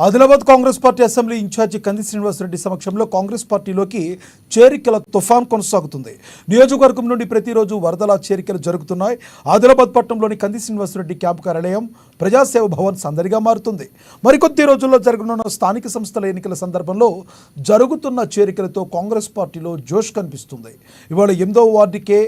Adilabad Congress party assembly incharge కంది శ్రీనివాసరెడ్డి సమక్షంలో కాంగ్రెస్ పార్టీలోకి చేరికల తుఫాన్ కొనసాగుతుంది. నియోజకవర్గం నుండి ప్రతిరోజు వరదల చేరికలు జరుగుతున్నాయి. ఆదిలాబాద్ పట్టణంలోని కంది శ్రీనివాసరెడ్డి క్యాంపు కార్యాలయం ప్రజాసేవ భవన్ సందడిగా మారుతుంది. మరికొద్ది రోజుల్లో జరగనున్న స్థానిక సంస్థల ఎన్నికల సందర్భంలో జరుగుతున్న చేరికలతో కాంగ్రెస్ పార్టీలో జోష్ కనిపిస్తుంది. ఇవాళ 8వ వార్డుకే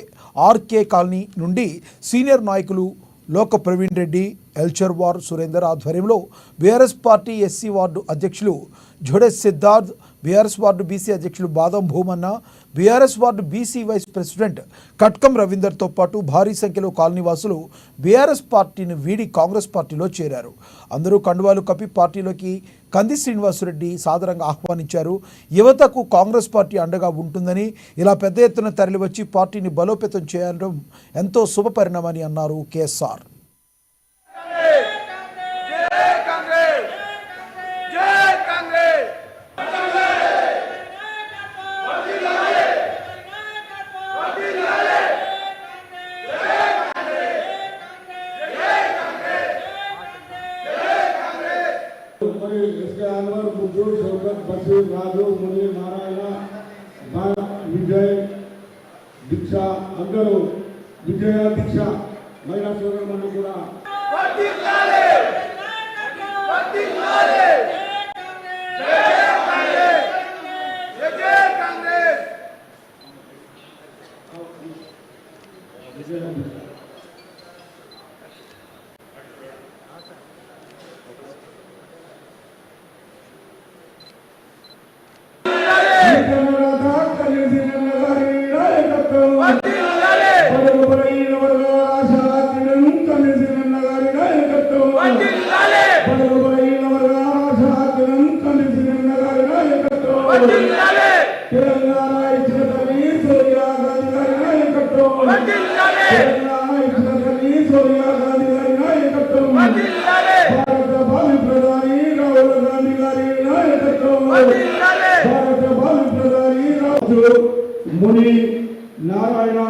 ఆర్కే కాలనీ నుండి సీనియర్ నాయకులు లోక ప్రవీణ్ రెడ్డి, ఎల్చర్వార్ సురేందర్ ఆధ్వర్యంలో బీఆర్ఎస్ పార్టీ ఎస్సీ వార్డు అధ్యక్షులు Jode Siddharth, BRS ward BC అధ్యక్షులు Badam Bhumanna, BRS ward BC vice president Katkam రవీందర్తో పాటు భారీ సంఖ్యలో కాలనీవాసులు బీఆర్ఎస్ పార్టీని వీడి కాంగ్రెస్ పార్టీలో చేరారు. అందరూ కండువాలు కప్పి పార్టీలోకి కంది శ్రీనివాసరెడ్డి సాదరంగా ఆహ్వానించారు. యువతకు కాంగ్రెస్ పార్టీ అండగా ఉంటుందని, ఇలా పెద్ద ఎత్తున తరలివచ్చి పార్టీని బలోపేతం చేయడం ఎంతో శుభపరిణామని అన్నారు కేఎస్ఆర్. राजू मुनि नारायण विजय दीक्षा अंदरू विजय दीक्षा महिला सोदरुలను కూడా ముని నారాయణ